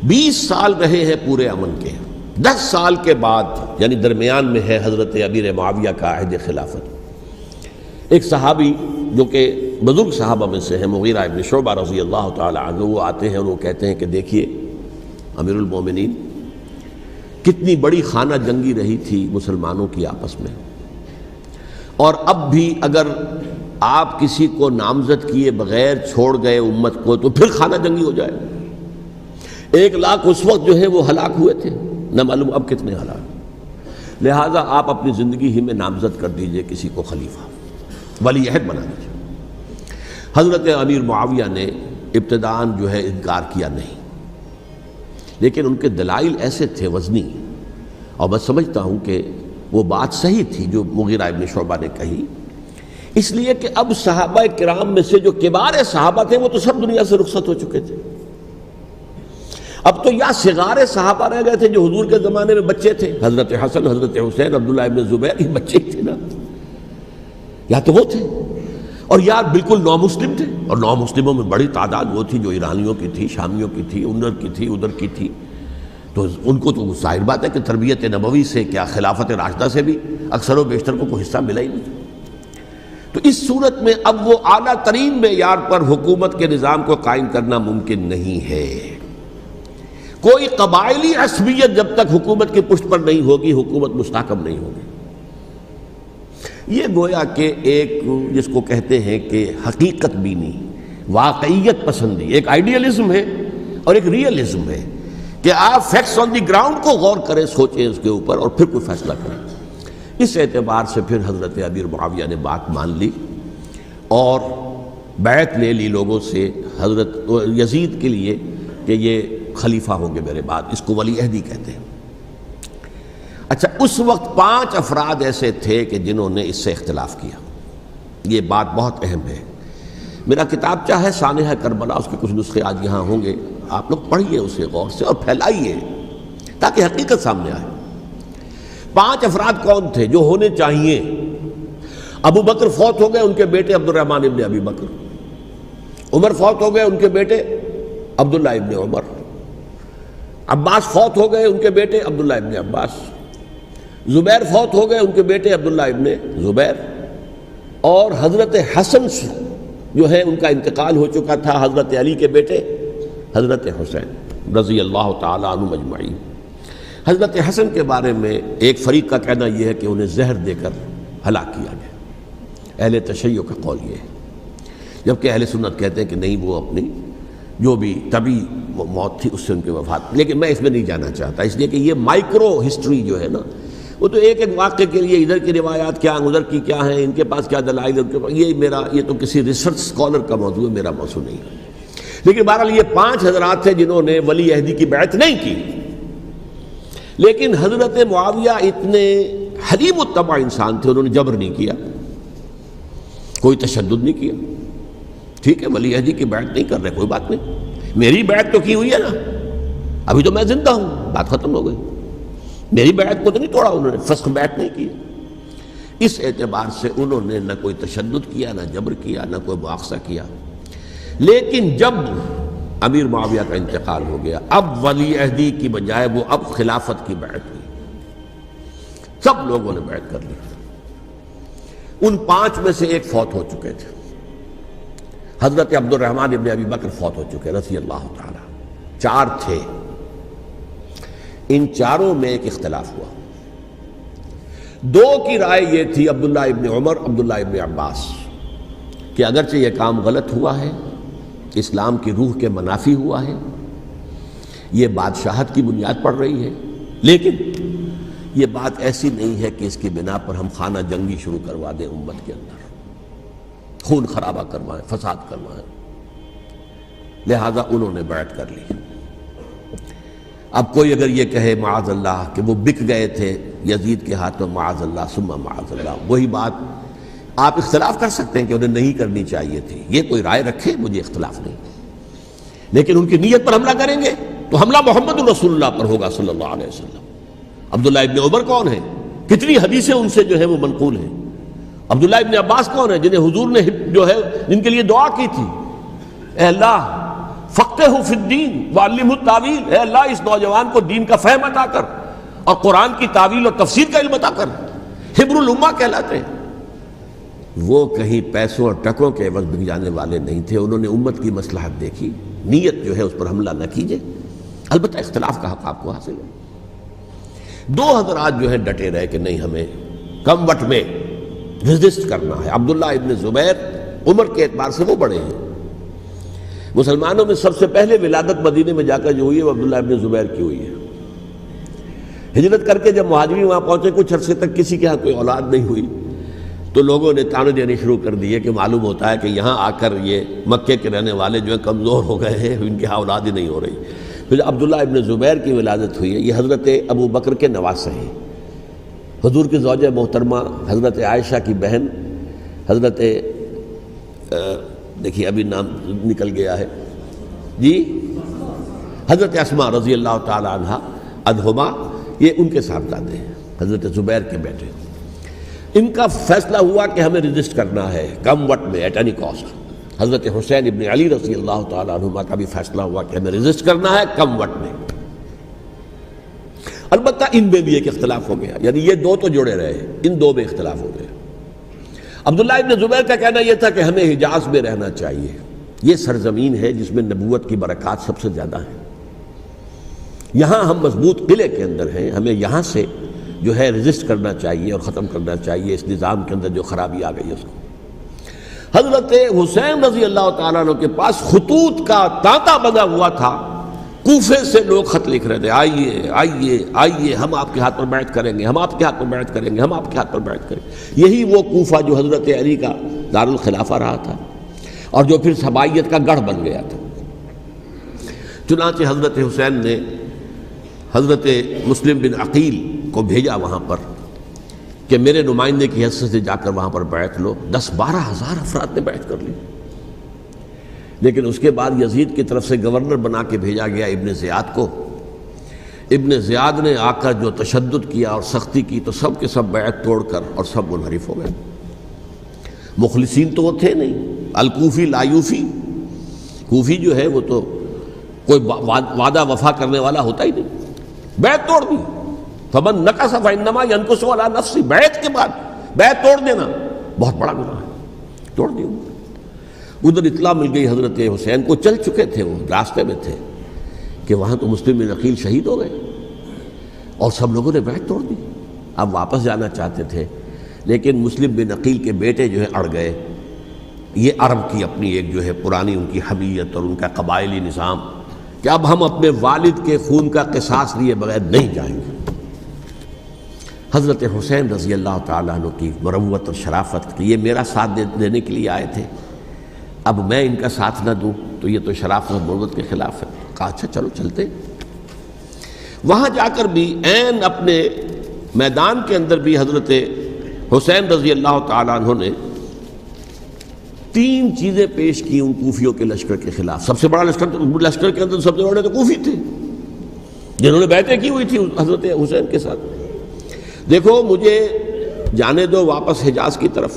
20 سال رہے ہیں پورے امن کے، 10 سال کے بعد یعنی درمیان میں ہے حضرت امیر معاویہ کا عہد خلافت۔ ایک صحابی جو کہ بزرگ صحابہ میں سے ہیں، مغیرہ ابن شعبہ رضی اللہ تعالی عنہ، وہ آتے ہیں اور وہ کہتے ہیں کہ دیکھیے امیر المومنین، کتنی بڑی خانہ جنگی رہی تھی مسلمانوں کی آپس میں، اور اب بھی اگر آپ کسی کو نامزد کیے بغیر چھوڑ گئے امت کو تو پھر خانہ جنگی ہو جائے۔ 1 لاکھ اس وقت جو ہے وہ ہلاک ہوئے تھے، نہ معلوم اب کتنے ہلاک۔ لہٰذا آپ اپنی زندگی ہی میں نامزد کر دیجئے کسی کو خلیفہ، ولی عہد بنا دیجئے۔ حضرت امیر معاویہ نے ابتداءً جو ہے انکار کیا نہیں، لیکن ان کے دلائل ایسے تھے وزنی، اور میں سمجھتا ہوں کہ وہ بات صحیح تھی جو مغیرہ ابن شعبہ نے کہی، اس لیے کہ اب صحابہ کرام میں سے جو کبار صحابہ تھے وہ تو سب دنیا سے رخصت ہو چکے تھے۔ اب تو یا صغار صحابہ رہ گئے تھے جو حضور کے زمانے میں بچے تھے، حضرت حسن، حضرت حسین، عبداللہ ابن زبیر، یہ بچے ہی تھے نا، یا تو وہ تھے، اور یا بالکل نو مسلم تھے، اور نو مسلموں میں بڑی تعداد وہ تھی جو ایرانیوں کی تھی، شامیوں کی تھی، ادھر کی تھی، ادھر کی تھی، تو ان کو تو ظاہر بات ہے کہ تربیت نبوی سے کیا خلافت راشدہ سے بھی اکثر و بیشتر کو کوئی حصہ ملا ہی نہیں۔ تو اس صورت میں اب وہ اعلیٰ ترین معیار پر حکومت کے نظام کو قائم کرنا ممکن نہیں ہے۔ کوئی قبائلی عصبیت جب تک حکومت کی پشت پر نہیں ہوگی، حکومت مستحکم نہیں ہوگی۔ یہ گویا کہ ایک جس کو کہتے ہیں کہ حقیقت بینی، واقعیت پسندی، ایک آئیڈیلزم ہے اور ایک ریئلزم ہے کہ آپ فیکٹس آن دی گراؤنڈ کو غور کریں، سوچیں اس کے اوپر اور پھر کوئی فیصلہ کریں۔ اس اعتبار سے پھر حضرت امیر معاویہ نے بات مان لی اور بیعت لے لی لوگوں سے حضرت یزید کے لیے کہ یہ خلیفہ ہوں گے میرے بعد، اس کو ولی عہدی کہتے ہیں۔ اچھا، اس وقت 5 افراد ایسے تھے کہ جنہوں نے اس سے اختلاف کیا، یہ بات بہت اہم ہے۔ میرا کتابچہ ہے سانحہ کربلا، اس کے کچھ نسخے آج یہاں ہوں گے، آپ لوگ پڑھیے اسے غور سے اور پھیلائیے تاکہ حقیقت سامنے آئے۔ 5 افراد کون تھے جو ہونے چاہیے؟ ابو بکر فوت ہو گئے، ان کے بیٹے عبد الرحمن ابن ابی بکر۔ عمر فوت ہو گئے، ان کے بیٹے عبداللہ ابن عمر۔ عباس فوت ہو گئے، ان کے بیٹے عبداللہ ابن عباس۔ زبیر فوت ہو گئے، ان کے بیٹے عبداللہ ابن زبیر۔ اور حضرت حسن جو ہے ان کا انتقال ہو چکا تھا، حضرت علی کے بیٹے حضرت حسین رضی اللہ تعالی عنہ اجمعین۔ حضرت حسن کے بارے میں ایک فریق کا کہنا یہ ہے کہ انہیں زہر دے کر ہلاک کیا گیا، اہل تشیع کا قول یہ ہے، جبکہ اہل سنت کہتے ہیں کہ نہیں، وہ اپنی جو بھی طبی موت تھی اس سے ان کی وفات۔ لیکن میں اس میں نہیں جانا چاہتا، اس لیے کہ یہ مائکرو ہسٹری جو ہے نا، وہ تو ایک ایک واقعے کے لیے ادھر کی روایات کیا، ادھر کی کیا ہیں، ان کے پاس کیا دلائل، یہ تو کسی ریسرچ اسکالر کا موضوع ہے، میرا موضوع نہیں ہے۔ لیکن بہرحال یہ 5 حضرات تھے جنہوں نے ولی عہدی کی بیعت نہیں کی، لیکن حضرت معاویہ اتنے حلیم الطبع انسان تھے، انہوں نے جبر نہیں کیا، کوئی تشدد نہیں کیا۔ ٹھیک ہے، ولی عہدی کی بیعت نہیں کر رہے، کوئی بات نہیں، میری بیعت تو کی ہوئی ہے نا، ابھی تو میں زندہ ہوں، بات ختم ہو گئی، میری بیعت کو تو نہیں توڑا انہوں نے، فسخ بیعت نہیں کی۔ اس اعتبار سے انہوں نے نہ کوئی تشدد کیا، نہ جبر کیا، نہ کوئی مواخذہ کیا۔ لیکن جب امیر معاویہ کا انتقال ہو گیا، اب ولی عہدی کی بجائے وہ اب خلافت کی بیعت ہوئی، سب لوگوں نے بیعت کر لی۔ ان 5 میں سے ایک فوت ہو چکے تھے، حضرت عبد الرحمن ابن ابی بکر فوت ہو چکے رضی اللہ تعالی۔ 4 تھے، ان 4 میں ایک اختلاف ہوا۔ 2 کی رائے یہ تھی، عبداللہ ابن عمر، عبداللہ ابن عباس، کہ اگرچہ یہ کام غلط ہوا ہے، اسلام کی روح کے منافی ہوا ہے، یہ بادشاہت کی بنیاد پڑ رہی ہے، لیکن یہ بات ایسی نہیں ہے کہ اس کی بنا پر ہم خانہ جنگی شروع کروا دیں، امت کے اندر خون خرابہ کروائیں، فساد کروائیں۔ لہذا انہوں نے بیعت کر لی۔ اب کوئی اگر یہ کہے معاذ اللہ کہ وہ بک گئے تھے یزید کے ہاتھوں، معاذ اللہ ثم معاذ اللہ، وہی بات آپ اختلاف کر سکتے ہیں کہ انہیں نہیں کرنی چاہیے تھی، یہ کوئی رائے رکھے، مجھے اختلاف نہیں، لیکن ان کی نیت پر حملہ کریں گے تو حملہ محمد رسول اللہ پر ہوگا صلی اللہ علیہ وسلم۔ عبداللہ ابن عمر کون ہیں؟ کتنی حدیثیں ان سے جو ہے وہ منقول ہیں۔ عبداللہ ابن عباس کون ہیں؟ جنہیں حضور نے جو ہے جن کے لیے دعا کی تھی، اے اللہ فقہہ فی الدین وعلمہ التاویل، اے اللہ اس نوجوان کو دین کا فہم عطا کر اور قرآن کی تعویل اور تفسیر کا علم عطا کر۔ حبر الامہ کہلاتے ہیں۔ وہ کہیں پیسوں اور ٹکوں کے عوض بک جانے والے نہیں تھے، انہوں نے امت کی مصلحت دیکھی، نیت جو ہے اس پر حملہ نہ کیجیے، البتہ اختلاف کا حق آپ کو حاصل ہے۔ دو حضرات جو ہے ڈٹے رہے کہ نہیں، ہمیں کم وٹ میں ریزسٹ کرنا ہے۔ عبداللہ ابن زبیر عمر کے اعتبار سے وہ بڑے ہیں، مسلمانوں میں سب سے پہلے ولادت مدینے میں جا کر جو ہوئی ہے وہ عبداللہ ابن زبیر کی ہوئی ہے۔ ہجرت کر کے جب مہاجرین وہاں پہنچے، کچھ عرصے تک کسی کے ہاں کوئی اولاد نہیں ہوئی، تو لوگوں نے تانے دینے شروع کر دیے کہ معلوم ہوتا ہے کہ یہاں آ کر یہ مکے کے رہنے والے جو ہیں کمزور ہو گئے ہیں، ان کی ہاں اولاد ہی نہیں ہو رہی۔ پھر عبداللہ ابن زبیر کی ولادت ہوئی ہے، یہ حضرت ابو بکر کے نواسے ہیں، حضور کی زوجہ محترمہ حضرت عائشہ کی بہن، حضرت دیکھیے ابھی نام نکل گیا ہے جی، حضرت اسماء رضی اللہ تعالی عنہا عنہما، یہ ان کے صاحبزادے ہیں، حضرت زبیر کے بیٹے۔ ان کا فیصلہ ہوا کہ ہمیں رجسٹ کرنا ہے کم وٹ میں، ایٹ اینی کاسٹ۔ حضرت حسین ابن علی رضی اللہ تعالی عنہما کا بھی فیصلہ ہوا کہ ہمیں رجسٹ کرنا ہے کم وٹ میں۔ البتہ ان میں بھی ایک اختلاف ہو گیا، یعنی یہ دو تو جڑے رہے، ان دو میں اختلاف ہو گیا۔ عبداللہ ابن زبیر کا کہنا یہ تھا کہ ہمیں حجاز میں رہنا چاہیے، یہ سرزمین ہے جس میں نبوت کی برکات سب سے زیادہ ہیں، یہاں ہم مضبوط قلعے کے اندر ہیں، ہمیں یہاں سے جو ہے رجسٹ کرنا چاہیے اور ختم کرنا چاہیے اس نظام کے اندر جو خرابی آ گئی ہے اس کو۔ حضرت حسین رضی اللہ تعالیٰ عنہ کے پاس خطوط کا تانتا بنا ہوا تھا، کوفے سے لوگ خط لکھ رہے تھے، آئیے آئیے آئیے، ہم آپ کے ہاتھ پر بیعت کریں گے، ہم آپ کے ہاتھ پر بیعت کریں گے، ہم آپ کے ہاتھ پر بیعت کریں گے۔ یہی وہ کوفہ جو حضرت علی کا دارالخلافہ رہا تھا اور جو پھر سبائیت کا گڑھ بن گیا تھا۔ چنانچہ حضرت حسین نے حضرت مسلم بن عقیل کو بھیجا وہاں پر کہ میرے نمائندے کی حیثیت سے جا کر وہاں پر بیعت لو۔ 10-12 ہزار افراد نے بیعت کر لی، لیکن اس کے بعد یزید کی طرف سے گورنر بنا کے بھیجا گیا ابن زیاد کو۔ ابن زیاد نے آ کر جو تشدد کیا اور سختی کی تو سب کے سب بیعت توڑ کر اور سب منحرف ہو گئے۔ مخلصین تو وہ تھے نہیں، الکوفی لایوفی، کوفی جو ہے وہ تو کوئی وعدہ وفا کرنے والا ہوتا ہی نہیں، بیعت توڑ دی۔ فمن نقص فانما ينقص على نفسه، بیعت کے بعد بیعت توڑ دینا بہت بڑا گناہ ہے، توڑ دی۔ ادھر اطلاع مل گئی حضرت حسین کو، چل چکے تھے وہ، راستے میں تھے کہ وہاں تو مسلم بن عقیل شہید ہو گئے اور سب لوگوں نے بیعت توڑ دی۔ اب واپس جانا چاہتے تھے، لیکن مسلم بن عقیل کے بیٹے جو ہے اڑ گئے۔ یہ عرب کی اپنی ایک جو ہے پرانی ان کی حمیت اور ان کا قبائلی نظام کہ اب ہم اپنے والد کے خون کا قصاص لیے بغیر نہیں جائیں گے۔ حضرت حسین رضی اللہ تعالیٰ عنہ کی مروت اور شرافت کہ یہ میرا ساتھ دینے کے لیے آئے تھے، اب میں ان کا ساتھ نہ دوں تو یہ تو شرافت اور مروت کے خلاف ہے۔ کہا اچھا چلو چلتے۔ وہاں جا کر بھی عین اپنے میدان کے اندر بھی حضرت حسین رضی اللہ تعالیٰ عنہ نے 3 چیزیں پیش کی ان کوفیوں کے لشکر کے خلاف۔ سب سے بڑا لشکر کے اندر سب سے بڑے تو کوفی تھے جنہوں نے بیعتیں کی ہوئی تھی حضرت حسین کے ساتھ۔ دیکھو مجھے جانے دو واپس حجاز کی طرف،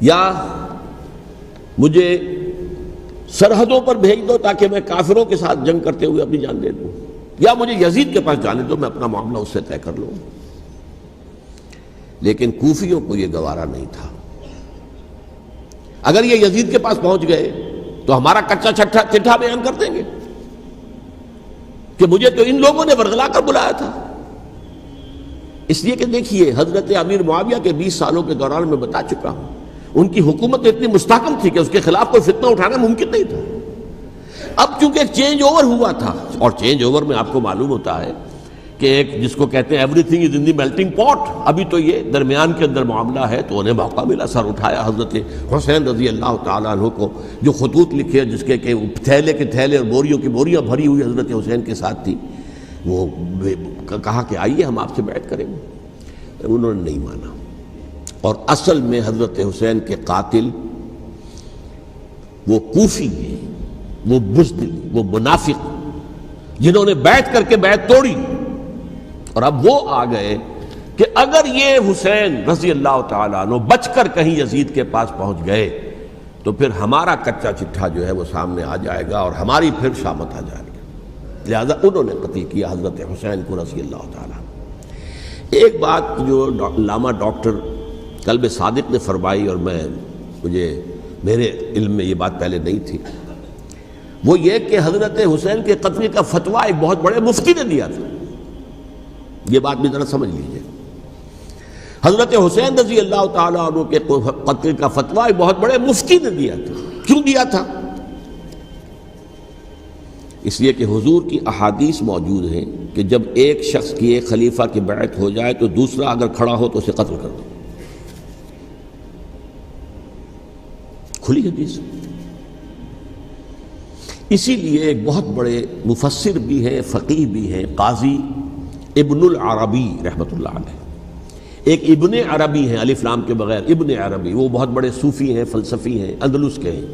یا مجھے سرحدوں پر بھیج دو تاکہ میں کافروں کے ساتھ جنگ کرتے ہوئے اپنی جان دے دوں، یا مجھے یزید کے پاس جانے دو، میں اپنا معاملہ اس سے طے کر لوں۔ لیکن کوفیوں کو یہ گوارا نہیں تھا۔ اگر یہ یزید کے پاس پہنچ گئے تو ہمارا کچا چٹھا بیان کر دیں گے کہ مجھے تو ان لوگوں نے ورغلا کر بلایا تھا۔ اس لیے کہ دیکھیے حضرت امیر معاویہ کے 20 سالوں کے دوران میں بتا چکا ہوں، ان کی حکومت اتنی مستحکم تھی کہ اس کے خلاف کوئی فتنہ اٹھانا ممکن نہیں تھا۔ اب چونکہ ایک چینج اوور ہوا تھا، اور چینج اوور میں آپ کو معلوم ہوتا ہے کہ ایک جس کو کہتے ہیں every thing is in the melting پاٹ، ابھی تو یہ درمیان کے اندر معاملہ ہے، تو انہیں موقع ملا، سر اٹھایا حضرت حسین رضی اللہ تعالیٰ عنہ کو، جو خطوط لکھے جس کے کہ تھیلے کے تھیلے اور بوریوں کی بوریاں بھری ہوئی حضرت حسین کے ساتھ تھی، وہ کہا کہ آئیے ہم آپ سے بیعت کریں گے۔ انہوں نے نہیں مانا، اور اصل میں حضرت حسین کے قاتل وہ کوفی ہیں، وہ بزدل، وہ منافق جنہوں نے بیعت کر کے بیعت توڑی، اور اب وہ آ گئے کہ اگر یہ حسین رضی اللہ تعالیٰ عنہ بچ کر کہیں یزید کے پاس پہنچ گئے تو پھر ہمارا کچا چٹھا جو ہے وہ سامنے آ جائے گا اور ہماری پھر شامت آ جائے گی۔ لہذا انہوں نے قتل کیا حضرت حسین کو رضی اللہ تعالیٰ۔ ایک بات جو علامہ ڈاکٹر قلب صادق نے فرمائی، اور میرے علم میں یہ بات پہلے نہیں تھی، وہ یہ کہ حضرت حسین کے قتل کا فتویٰ ایک بہت بڑے مفتی نے دیا تھا۔ یہ بات بھی ذرا سمجھ لیجئے، حضرت حسین رضی اللہ تعالیٰ عنہ کے قتل کا فتویٰ ایک بہت بڑے مفتی نے دیا تھا۔ کیوں دیا تھا؟ اس لیے کہ حضور کی احادیث موجود ہیں کہ جب ایک شخص کی ایک خلیفہ کی بیعت ہو جائے تو دوسرا اگر کھڑا ہو تو اسے قتل کر دو، کھلی حدیث۔ اسی لیے ایک بہت بڑے مفسر بھی ہیں، فقیہ بھی ہیں، قاضی ابن العربی رحمۃ اللہ علیہ۔ ایک ابن عربی ہیں الف لام کے بغیر، ابن عربی، وہ بہت بڑے صوفی ہیں، فلسفی ہیں، اندلس کے ہیں۔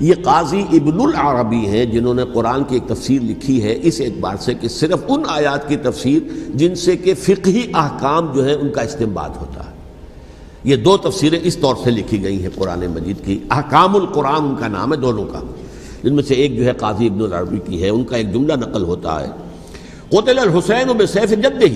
یہ قاضی ابن العربی ہیں جنہوں نے قرآن کی ایک تفسیر لکھی ہے اس اعتبار سے کہ صرف ان آیات کی تفسیر جن سے کہ فقہی احکام جو ہیں ان کا استنباط ہوتا ہے۔ یہ دو تفسیریں اس طور سے لکھی گئی ہیں قرآن مجید کی، احکام القرآن ان کا نام ہے دونوں کا، جن میں سے ایک جو ہے قاضی ابن العربی کی ہے۔ ان کا ایک جملہ نقل ہوتا ہے، قتل الحسین بسیف جدہ،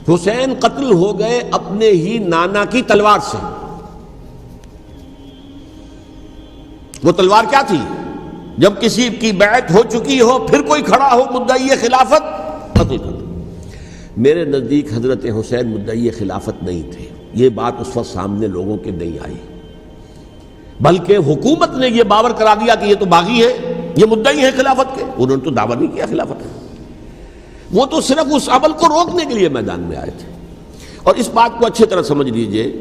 حسین قتل ہو گئے اپنے ہی نانا کی تلوار سے۔ وہ تلوار کیا تھی؟ جب کسی کی بیعت ہو چکی ہو پھر کوئی کھڑا ہو مدعی خلافت، قتل کر دو۔ میرے نزدیک حضرت حسین مدعی خلافت نہیں تھے، یہ بات اس وقت سامنے لوگوں کے نہیں آئی، بلکہ حکومت نے یہ باور کرا دیا کہ یہ تو باغی ہے، یہ مدعی ہے خلافت کے۔ انہوں نے تو دعویٰ نہیں کیا خلافت کا، وہ تو صرف اس عمل کو روکنے کے لیے میدان میں آئے تھے۔ اور اس بات کو اچھی طرح سمجھ لیجئے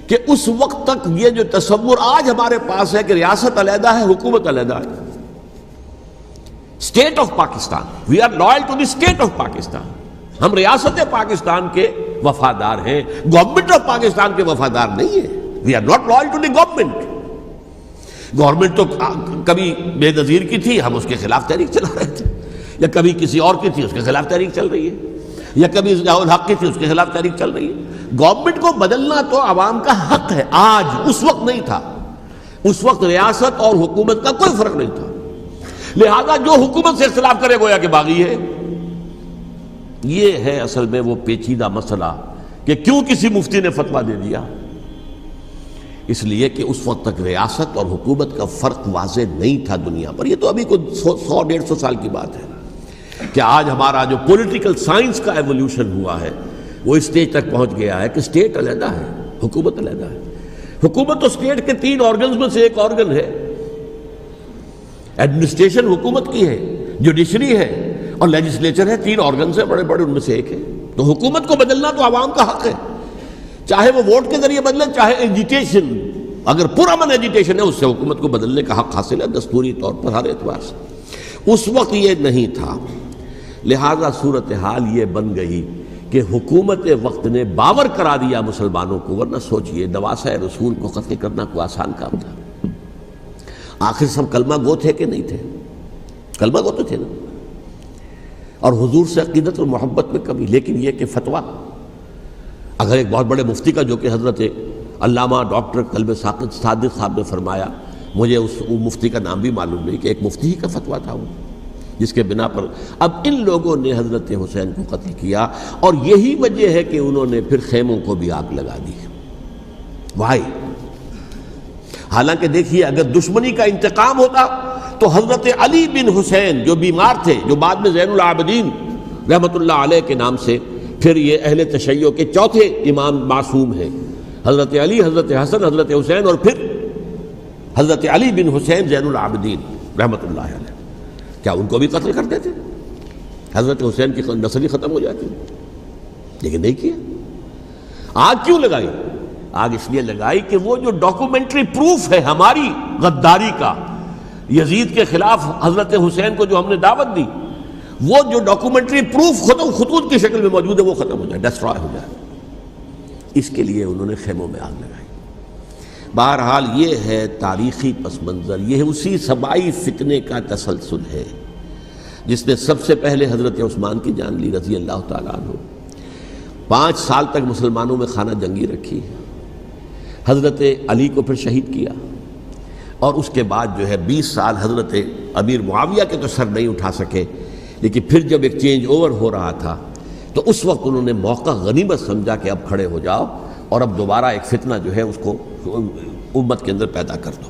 کہ اس وقت تک یہ جو تصور آج ہمارے پاس ہے کہ ریاست علیحدہ ہے، حکومت علیحدہ ہے، state of Pakistan, we are loyal to the state of Pakistan, ہم ریاست پاکستان کے وفادار ہیں، گورنمنٹ آف پاکستان کے وفادار نہیں ہیں۔ We are not loyal to the government. Government تو کبھی بے نظیر کی تھی، ہم اس کے خلاف تحریک چلا رہے تھے، یا کبھی کسی اور کی تھی اس کے خلاف تحریک چل رہی ہے، یا کبھی ضیاء الحق کی تھی اس کے خلاف تحریک چل رہی ہے۔ گورنمنٹ کو بدلنا تو عوام کا حق ہے، آج، اس وقت نہیں تھا۔ اس وقت ریاست اور حکومت کا کوئی فرق نہیں تھا، لہذا جو حکومت سے اختلاف کرے گویا کہ باغی ہے۔ یہ ہے اصل میں وہ پیچیدہ مسئلہ کہ کیوں کسی مفتی نے فتویٰ دے دیا، اس لیے کہ اس وقت تک ریاست اور حکومت کا فرق واضح نہیں تھا دنیا پر۔ یہ تو ابھی کوئی 100-150 سال کی بات ہے کہ آج ہمارا جو پولیٹیکل سائنس کا ایولیوشن ہوا ہے وہ اس اسٹیج تک پہنچ گیا ہے کہ اسٹیٹ علیحدہ ہے، حکومت علیحدہ ہے۔ حکومت تو اسٹیٹ کے 3 آرگنز میں سے ایک آرگن ہے، ایڈمنسٹریشن حکومت کی ہے، جوڈیشری ہے اور لیجسلیچر ہے، 3 آرگنز ہیں بڑے بڑے، ان میں سے ایک ہے۔ تو حکومت کو بدلنا تو عوام کا حق ہے، چاہے وہ ووٹ کے ذریعے بدلے، چاہے ایجیٹیشن، اگر پرامن ایجیٹیشن ہے اس سے حکومت کو بدلنے کا حق حاصل ہے دستوری طور پر ہر اعتبار سے۔ اس وقت یہ نہیں تھا، لہذا صورتحال یہ بن گئی کہ حکومت وقت نے باور کرا دیا مسلمانوں کو، ورنہ سوچئے نواسہ رسول کو قتل کرنا کوئی آسان کام تھا؟ آخر سب کلمہ گو تھے کہ نہیں تھے؟ کلمہ گو تو تھے نا، اور حضور سے عقیدت اور محبت میں کمی، لیکن یہ کہ فتویٰ اگر ایک بہت بڑے مفتی کا، جو کہ حضرت علامہ ڈاکٹر قلب صادق صاحب نے فرمایا، مجھے اس مفتی کا نام بھی معلوم نہیں، کہ ایک مفتی ہی کا فتویٰ تھا وہ، جس کے بنا پر اب ان لوگوں نے حضرت حسین کو قتل کیا، اور یہی وجہ ہے کہ انہوں نے پھر خیموں کو بھی آگ لگا دی۔ وائی، حالانکہ دیکھیے اگر دشمنی کا انتقام ہوتا تو حضرت علی بن حسین جو بیمار تھے، جو بعد میں زین العابدین رحمۃ اللہ علیہ کے نام سے پھر یہ اہل تشیع کے چوتھے امام معصوم ہیں، حضرت علی، حضرت حسن، حضرت حسین، اور پھر حضرت علی بن حسین زین العابدین رحمۃ اللہ علیہ، کیا ان کو بھی قتل کرتے تھے؟ حضرت حسین کی نسل ہی ختم ہو جاتی، لیکن نہیں کیا۔ آگ کیوں لگائی؟ آگ اس لیے لگائی کہ وہ جو ڈاکومنٹری پروف ہے ہماری غداری کا یزید کے خلاف حضرت حسین کو جو ہم نے دعوت دی، وہ جو ڈاکومنٹری پروف خطوط کی شکل میں موجود ہے وہ ختم ہو جائے، ڈسٹرائے ہو جائے۔ اس کے لیے انہوں نے خیموں میں آگ لگائی۔ بہرحال یہ ہے تاریخی پس منظر، یہ اسی سبائی فتنے کا تسلسل ہے جس نے سب سے پہلے حضرت عثمان کی جان لی رضی اللہ تعالیٰ عنہ۔ 5 سال تک مسلمانوں میں خانہ جنگی رکھی، حضرت علی کو پھر شہید کیا، اور اس کے بعد جو ہے 20 سال حضرت امیر معاویہ کے تو سر نہیں اٹھا سکے، لیکن پھر جب ایک چینج اوور ہو رہا تھا تو اس وقت انہوں نے موقع غنیمت سمجھا کہ اب کھڑے ہو جاؤ اور اب دوبارہ ایک فتنہ جو ہے اس کو امت کے اندر پیدا کر دو۔